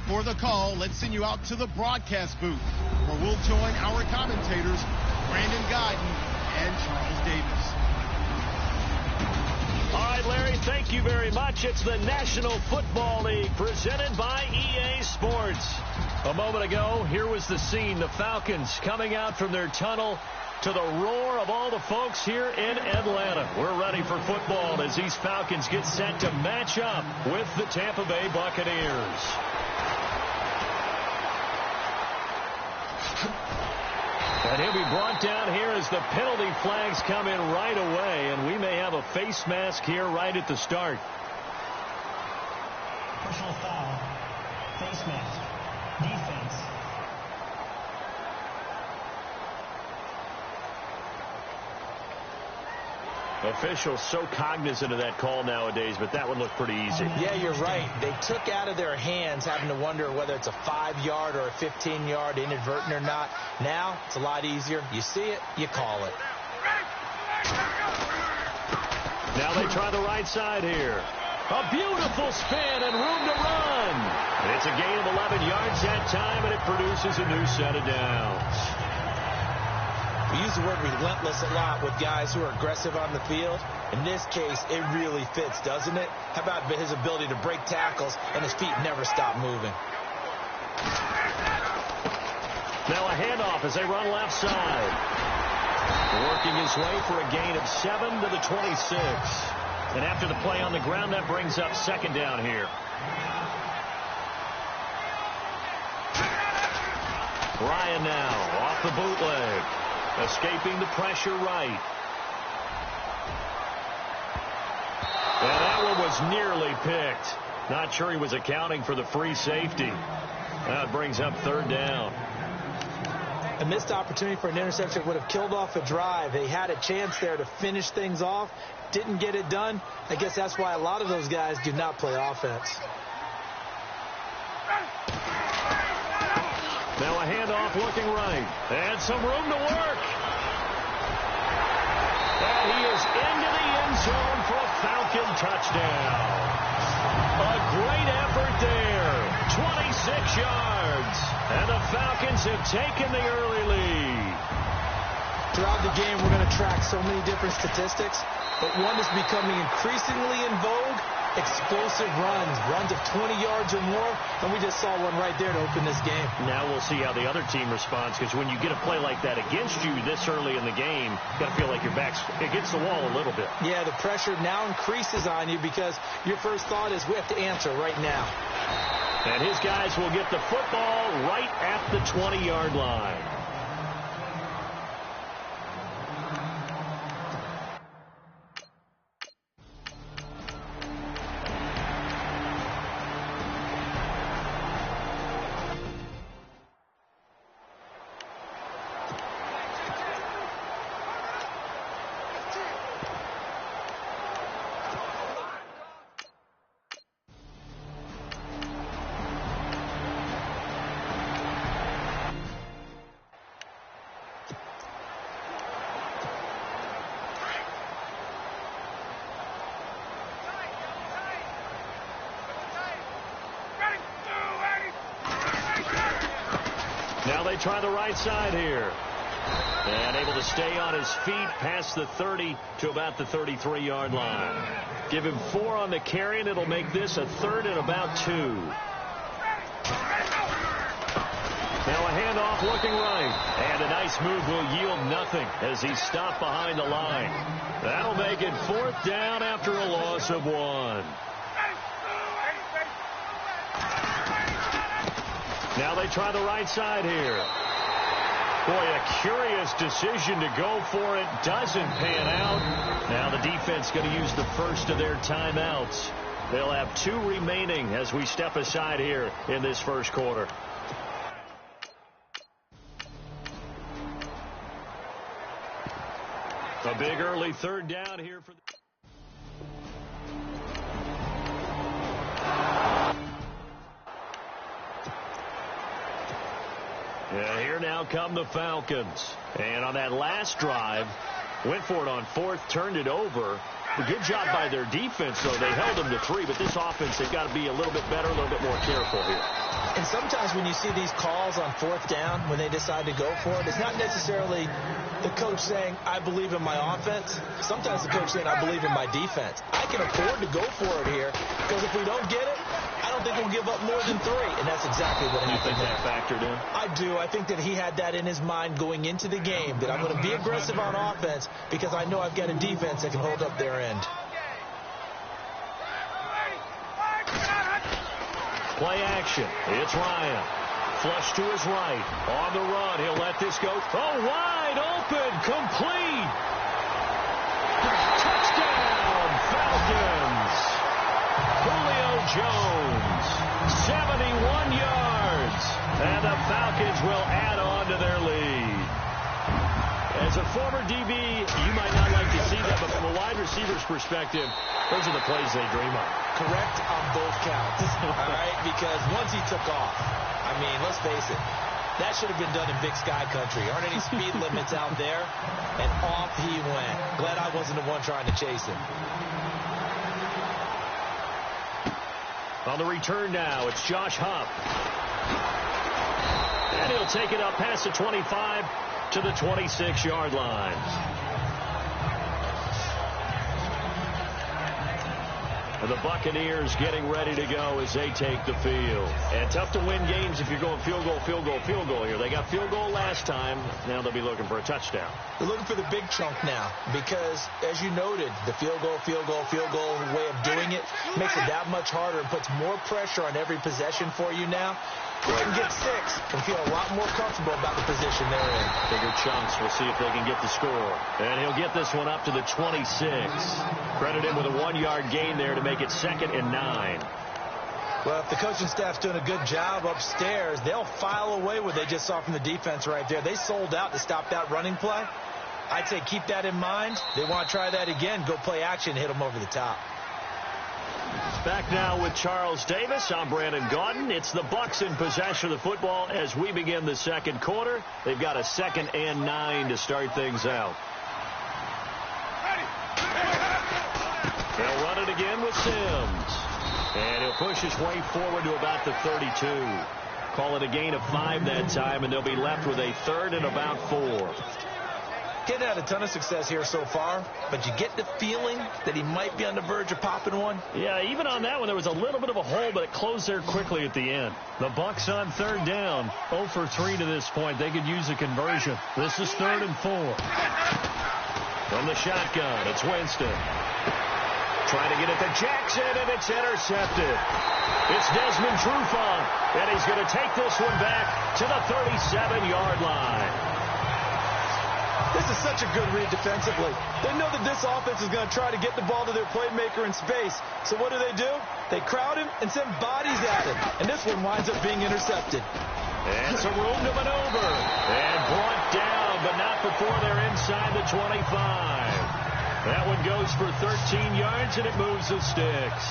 For the call, let's send you out to the broadcast booth, where we'll join our commentators, Brandon Guyton and Charles Davis. All right, Larry, thank you very much. It's the National Football League presented by EA Sports. A moment ago, here was the scene. The Falcons coming out from their tunnel to the roar of all the folks here in Atlanta. We're ready for football as these Falcons get set to match up with the Tampa Bay Buccaneers. And he'll be brought down here as the penalty flags come in right away, and we may have a face mask here right at the start. Personal foul, face mask, defense. Officials so cognizant of that call nowadays, but that one looked pretty easy. Yeah, you're right. They took out of their hands having to wonder whether it's a 5-yard or a 15-yard inadvertent or not. Now, it's a lot easier. You see it, you call it. Now they try the right side here. A beautiful spin and room to run. It's a gain of 11 yards that time, and it produces a new set of downs. We use the word relentless a lot with guys who are aggressive on the field. In this case, it really fits, doesn't it? How about his ability to break tackles and his feet never stop moving? Now a handoff as they run left side. Working his way for a gain of 7 to the 26. And after the play on the ground, that brings up second down here. Ryan now off the bootleg. Escaping the pressure right. And that one was nearly picked. Not sure he was accounting for the free safety. That brings up third down. A missed opportunity for an interception would have killed off a drive. They had a chance there to finish things off. Didn't get it done. I guess that's why a lot of those guys do not play offense. Now a handoff looking right. And some room to work. And he is into the end zone for a Falcon touchdown. A great effort there. 26 yards. And the Falcons have taken the early lead. Throughout the game, we're going to track so many different statistics, but one is becoming increasingly in vogue. Explosive runs of 20 yards or more, and we just saw one right there to open this game. Now we'll see how the other team responds, because when you get a play like that against you this early in the game, you got to feel like your back's against the wall a little bit. Yeah, the pressure now increases on you because your first thought is we have to answer right now. And his guys will get the football right at the 20-yard line. Now they try the right side here. And able to stay on his feet past the 30 to about the 33-yard line. Give him 4 on the carry, and it'll make this a third and about 2. Now a handoff looking right. And a nice move will yield nothing as he's stopped behind the line. That'll make it 4th down after a loss of 1. Now they try the right side here. Boy, a curious decision to go for it. Doesn't pan out. Now the defense going to use the first of their timeouts. They'll have 2 remaining as we step aside here in this first quarter. A big early third down here for the... Yeah, here now come the Falcons. And on that last drive, went for it on 4th, turned it over. A good job by their defense, though. They held them to 3, but this offense, they've got to be a little bit better, a little bit more careful here. And And sometimes when you see these calls on fourth down, when they decide to go for it, it's not necessarily the coach saying, I believe in my offense. Sometimes the coach saying, I believe in my defense. I can afford to go for it here because if we don't get it, I don't think we'll give up more than 3. And that's exactly what happened. You think that factored in? I do. I think that he had that in his mind going into the game, that I'm going to be aggressive on offense because I know I've got a defense that can hold up their end. Play action. It's Ryan. Flush to his right. On the run. He'll let this go. Oh, wide open. Complete. Touchdown, Falcons. Julio Jones. 71 yards. And the Falcons will add on to their lead. As a former DB, you might not like to see that, but from a wide receiver's perspective, those are the plays they dream of. Correct on both counts, all right? Because once he took off, I mean, let's face it, that should have been done in Big Sky Country. Aren't any speed limits out there? And off he went. Glad I wasn't the one trying to chase him. On the return now, it's Josh Huff. And he'll take it up past the 25 to the 26-yard line. And the Buccaneers getting ready to go as they take the field. And tough to win games if you're going field goal, field goal, field goal here. They got field goal last time. Now they'll be looking for a touchdown. They're looking for the big chunk now because, as you noted, the field goal way of doing it makes it that much harder and puts more pressure on every possession for you now. They can get 6 and feel a lot more comfortable about the position they're in. Bigger chunks. We'll see if they can get the score. And he'll get this one up to the 26. Credit him with a 1-yard gain there to make it 2nd and 9. Well, if the coaching staff's doing a good job upstairs, they'll file away what they just saw from the defense right there. They sold out to stop that running play. I'd say keep that in mind. They want to try that again. Go play action, hit them over the top. Back now with Charles Davis. I'm Brandon Gaudin. It's the Bucs in possession of the football as we begin the second quarter. They've got a 2nd and 9 to start things out. They'll run it again with Sims. And he'll push his way forward to about the 32. Call it a gain of 5 that time, and they'll be left with a 3rd and about 4. Getting had a ton of success here so far, but you get the feeling that he might be on the verge of popping one. Yeah, even on that one, there was a little bit of a hole, but it closed there quickly at the end. The Bucs on 3rd down, 0 for 3 to this point. They could use a conversion. This is 3rd and 4. From the shotgun, it's Winston. Trying to get it to Jackson, and it's intercepted. It's Desmond Trufant, and he's going to take this one back to the 37-yard line. This is such a good read defensively. They know that this offense is going to try to get the ball to their playmaker in space. So what do? They crowd him and send bodies at him. And this one winds up being intercepted. And some room to maneuver. And brought down, but not before they're inside the 25. That one goes for 13 yards, and it moves the sticks.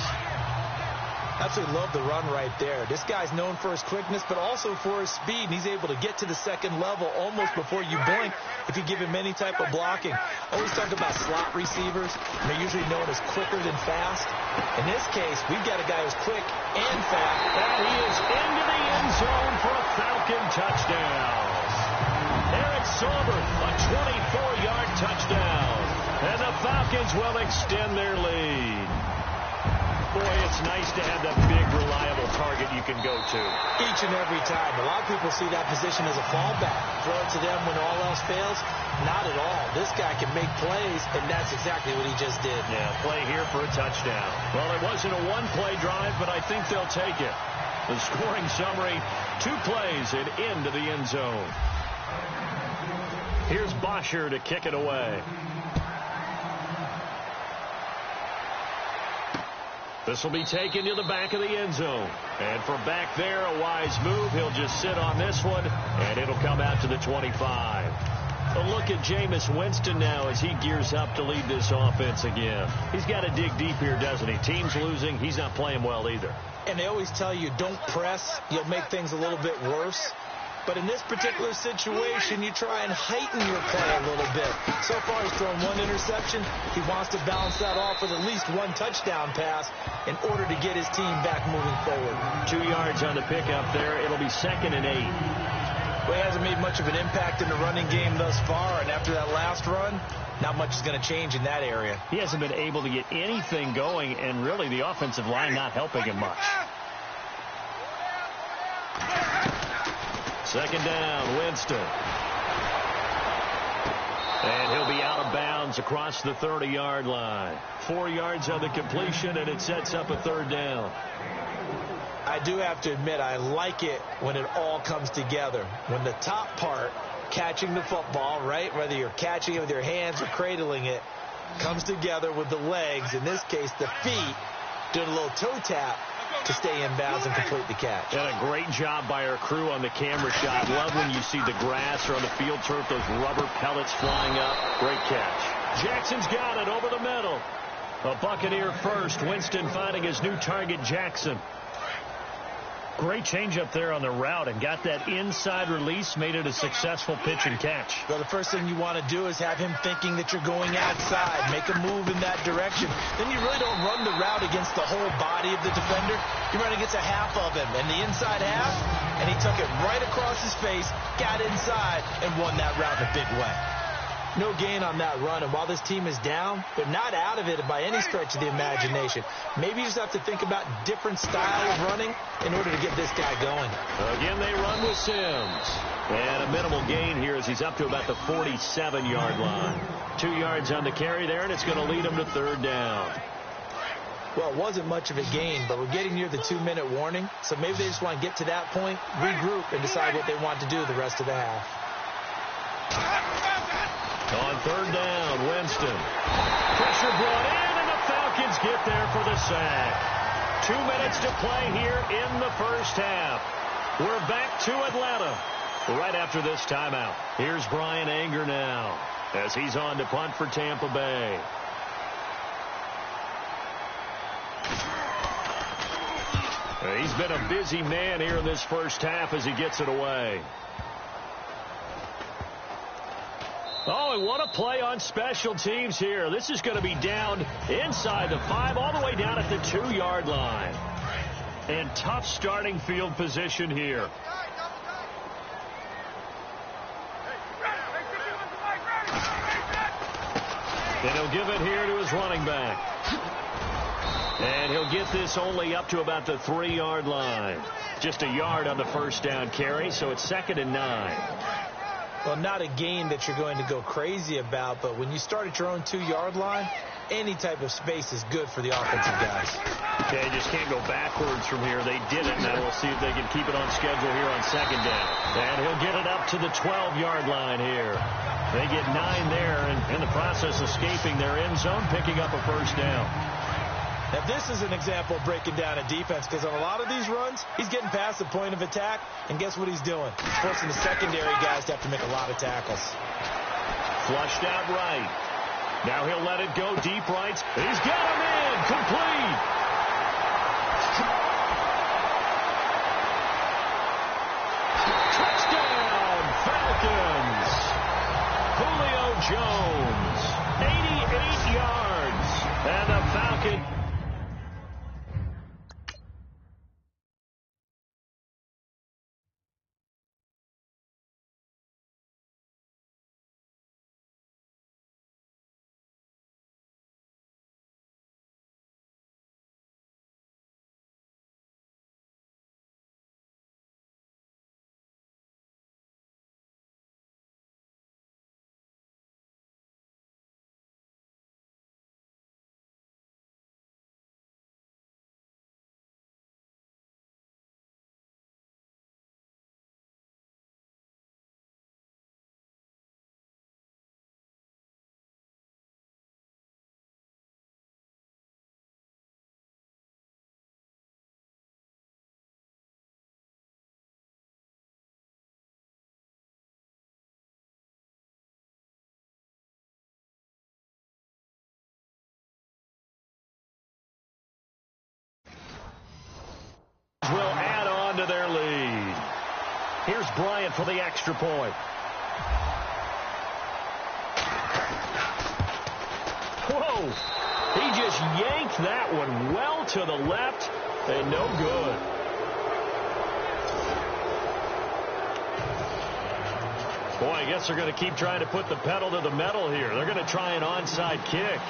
Absolutely love the run right there. This guy's known for his quickness, but also for his speed. And he's able to get to the second level almost before you blink if you give him any type of blocking. Always talk about slot receivers. They're usually known as quicker than fast. In this case, we've got a guy who's quick and fast. And he is into the end zone for a Falcon touchdown. Eric Sauber, a 24-yard touchdown. And the Falcons will extend their lead. Boy, it's nice to have that big, reliable target you can go to. Each and every time. A lot of people see that position as a fallback. Throw it to them when all else fails. Not at all. This guy can make plays, and that's exactly what he just did. Yeah, play here for a touchdown. Well, it wasn't a one-play drive, but I think they'll take it. The scoring summary, 2 plays and into the end zone. Here's Bosher to kick it away. This will be taken to the back of the end zone. And from back there, a wise move. He'll just sit on this one, and it'll come out to the 25. A look at Jameis Winston now as he gears up to lead this offense again. He's got to dig deep here, doesn't he? Team's losing. He's not playing well either. And they always tell you, don't press. You'll make things a little bit worse. But in this particular situation, you try and heighten your play a little bit. So far, he's thrown one interception. He wants to balance that off with at least one touchdown pass in order to get his team back moving forward. 2 yards on the pickup there. It'll be 2nd and 8. Well, he hasn't made much of an impact in the running game thus far, and after that last run, not much is going to change in that area. He hasn't been able to get anything going, and really the offensive line not helping him much. 2nd down, Winston. And he'll be out of bounds across the 30-yard line. 4 yards on the completion, and it sets up a 3rd down. I do have to admit, I like it when it all comes together. When the top part, catching the football, right, whether you're catching it with your hands or cradling it, comes together with the legs, in this case the feet, doing a little toe tap to stay in bounds and complete the catch. And a great job by our crew on the camera shot. Love when you see the grass or on the field turf, those rubber pellets flying up. Great catch. Jackson's got it over the middle. A Buccaneer first. Winston finding his new target, Jackson. Great change up there on the route and got that inside release, made it a successful pitch and catch. Well, the first thing you want to do is have him thinking that you're going outside, make a move in that direction. Then you really don't run the route against the whole body of the defender. You run against a half of him, and the inside half, and he took it right across his face, got inside, and won that route in a big way. No gain on that run, and while this team is down, they're not out of it by any stretch of the imagination. Maybe you just have to think about different style of running in order to get this guy going. Again, they run with Sims. And a minimal gain here as he's up to about the 47-yard line. 2 yards on the carry there, and it's going to lead him to 3rd down. Well, it wasn't much of a gain, but we're getting near the 2-minute warning, so maybe they just want to get to that point, regroup, and decide what they want to do the rest of the half. On 3rd down, Winston. Pressure brought in, and the Falcons get there for the sack. 2 minutes to play here in the first half. We're back to Atlanta right after this timeout. Here's Brian Anger now as he's on to punt for Tampa Bay. He's been a busy man here in this first half as he gets it away. Oh, and what a play on special teams here. This is going to be down inside the 5, all the way down at the 2-yard line. And tough starting field position here. And he'll give it here to his running back. And he'll get this only up to about the 3-yard line. Just a yard on the first down carry, so it's 2nd and 9. Well, not a gain that you're going to go crazy about, but when you start at your own 2-yard line, any type of space is good for the offensive guys. Okay, just can't go backwards from here. They did it. Now we'll see if they can keep it on schedule here on 2nd down. And he'll get it up to the 12-yard line here. They get 9 there, and in the process escaping their end zone, picking up a first down. Now, this is an example of breaking down a defense, because on a lot of these runs, he's getting past the point of attack, and guess what he's doing? He's forcing the secondary guys to have to make a lot of tackles. Flushed out right. Now he'll let it go deep right. He's got him in. Complete. Touchdown, Falcons. Julio Jones, 88 yards. And the Falcons Here's Bryant for the extra point. Whoa! He just yanked that one well to the left and no good. Boy, I guess they're going to keep trying to put the pedal to the metal here. They're going to try an onside kick.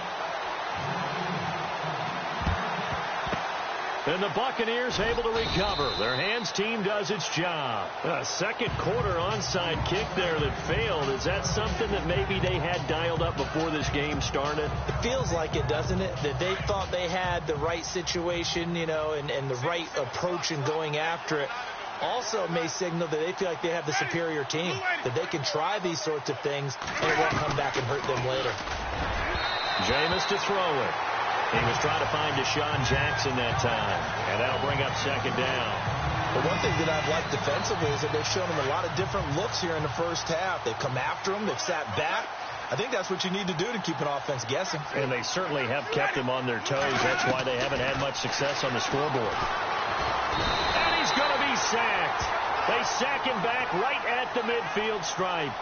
And the Buccaneers able to recover. Their hands team does its job. A second quarter onside kick there that failed. Is that something that maybe they had dialed up before this game started? It feels like it, doesn't it? That they thought they had the right situation, you know, and the right approach in going after it. Also may signal that they feel like they have the superior team, that they can try these sorts of things and it won't come back and hurt them later. Jameis to throw it. He was trying to find Deshaun Jackson that time, and that'll bring up second down. But one thing that I've liked defensively is that they've shown him a lot of different looks here in the first half. They've come after him. They've sat back. I think that's what you need to do to keep an offense guessing. And they certainly have kept him on their toes. That's why they haven't had much success on the scoreboard. And he's going to be sacked. They sack him back right at the midfield stripe.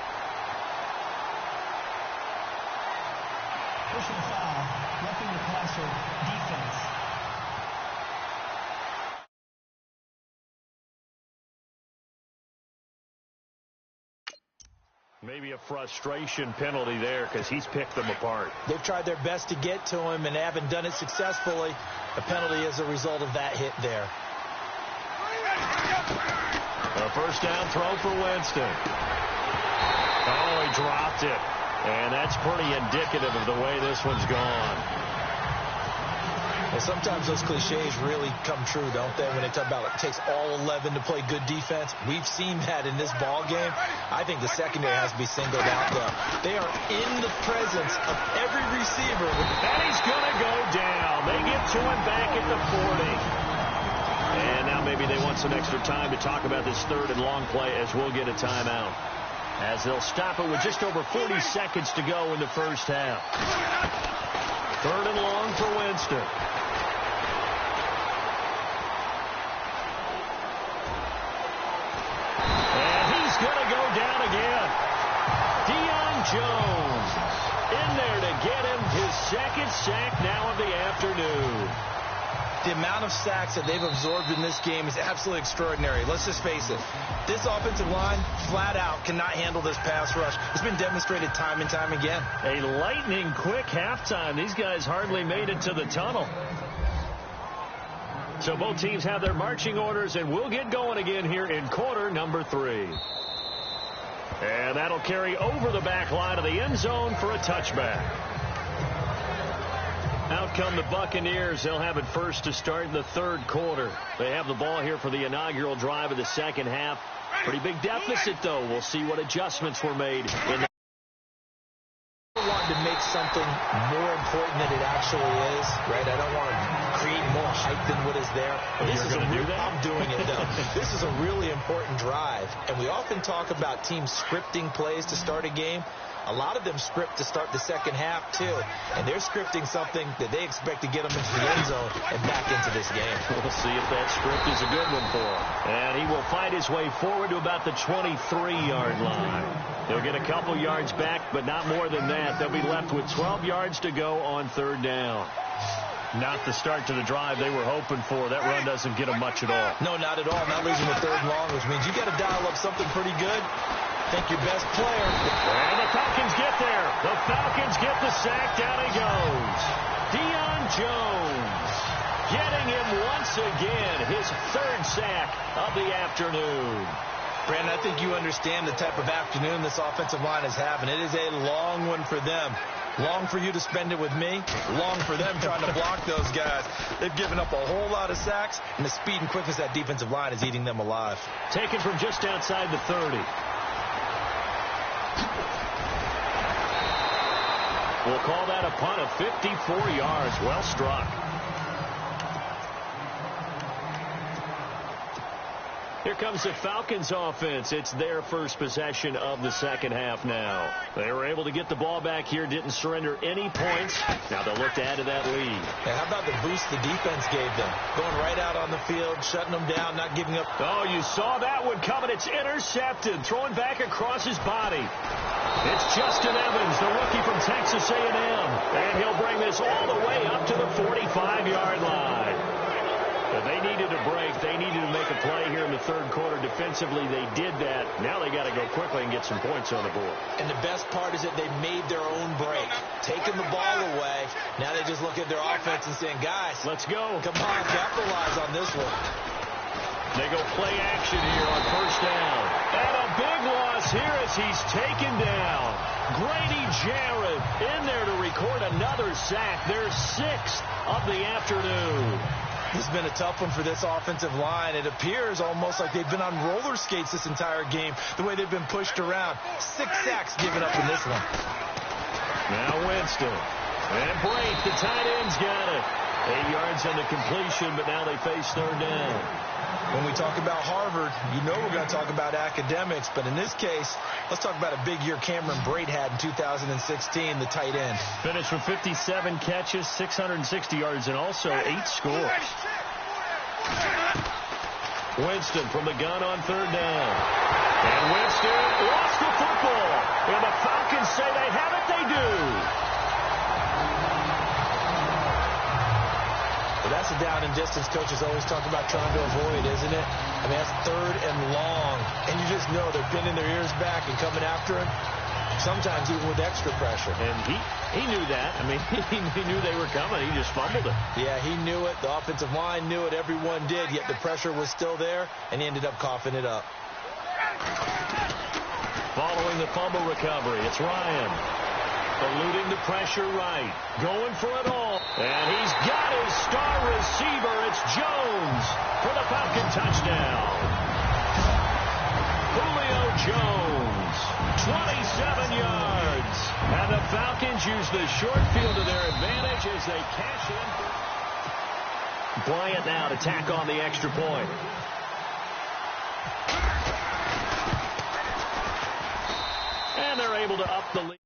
Personal foul, roughing the passer, defense. Maybe a frustration penalty there because he's picked them apart. They've tried their best to get to him and haven't done it successfully. A penalty as a result of that hit there. A first down throw for Winston. Oh, he dropped it. And that's pretty indicative of the way this one's gone. Well, sometimes those cliches really come true, don't they? When they talk about it takes all 11 to play good defense. We've seen that in this ball game. I think the secondary has to be singled out, though. They are in the presence of every receiver. And he's going to go down. They get to him back at the 40. And now maybe they want some extra time to talk about this third and long play as we'll get a timeout. As they'll stop it with just over 40 seconds to go in the first half. Third and long for Winston. And he's going to go down again. Deion Jones in there to get him his second sack now of the afternoon. The amount of sacks that they've absorbed in this game is absolutely extraordinary. Let's just face it. This offensive line, flat out, cannot handle this pass rush. It's been demonstrated time and time again. A lightning quick halftime. These guys hardly made it to the tunnel. So both teams have their marching orders, and we'll get going again here in quarter number 3. And that'll carry over the back line of the end zone for a touchback. Out come the Buccaneers. They'll have it first to start in the third quarter. They have the ball here for the inaugural drive of the second half. Pretty big deficit, though. We'll see what adjustments were made. I want to make something more important than it actually is, right? I don't want to create more hype than what is there. You're going to do that? I'm doing it, though. This is a really important drive, and we often talk about teams scripting plays to start a game. A lot of them script to start the second half, too. And they're scripting something that they expect to get them into the end zone and back into this game. We'll see if that script is a good one for him. And he will fight his way forward to about the 23-yard line. He'll get a couple yards back, but not more than that. They'll be left with 12 yards to go on third down. Not the start to the drive they were hoping for. That run doesn't get them much at all. No, not at all. Not losing the third and long, which means you got to dial up something pretty good. Think your best player. And the Falcons get there. The Falcons get the sack. Down he goes. Deion Jones getting him once again. His third sack of the afternoon. Brandon, I think you understand the type of afternoon this offensive line is having. It is a long one for them. Long for you to spend it with me. Long for them trying to block those guys. They've given up a whole lot of sacks, and the speed and quickness of that defensive line is eating them alive. Taken from just outside the 30. We'll call that a punt of 54 yards. Well struck. Here comes the Falcons offense. It's their first possession of the second half now. They were able to get the ball back here, didn't surrender any points. Now they'll look to add to that lead. And how about the boost the defense gave them? Going right out on the field, shutting them down, not giving up. Oh, you saw that one coming. It's intercepted, throwing back across his body. It's Justin Evans, the rookie from Texas A&M. And he'll bring this all the way up to the 45-yard line. But they needed a break. They needed to make a play here in the third quarter. Defensively, they did that. Now they got to go quickly and get some points on the board. And the best part is that they made their own break. Taking the ball away. Now they just look at their offense and saying, guys, let's go. Come on, capitalize on this one. They go play action here on first down. And a big loss here as he's taken down. Grady Jarrett in there to record another sack. Their sixth of the afternoon. This has been a tough one for this offensive line. It appears almost like they've been on roller skates this entire game, the way they've been pushed around. 6 sacks given up in this one. Now Winston. And Brake, the tight end's got it. 8 yards on the completion, but now they face third down. When we talk about Harvard, you know we're going to talk about academics, but in this case, let's talk about a big year Cameron Brate had in 2016, the tight end. Finished with 57 catches, 660 yards, and also 8 scores. Winston from the gun on third down. And Winston lost the football. And the Falcons say they have it, they do. That's a down and distance coaches always talk about trying to avoid, isn't it? I mean, that's third and long. And you just know they're pinning their ears back and coming after him, sometimes even with extra pressure. And he knew that. I mean, he knew they were coming. He just fumbled it. Yeah, he knew it. The offensive line knew it. Everyone did, yet the pressure was still there, and he ended up coughing it up. Following the fumble recovery, it's Ryan. Eluding the pressure right. Going for it all. And he's got his star receiver. It's Jones for the Falcon touchdown. Julio Jones, 27 yards. And the Falcons use the short field to their advantage as they cash in. Bryant now to tack on the extra point. And they're able to up the lead.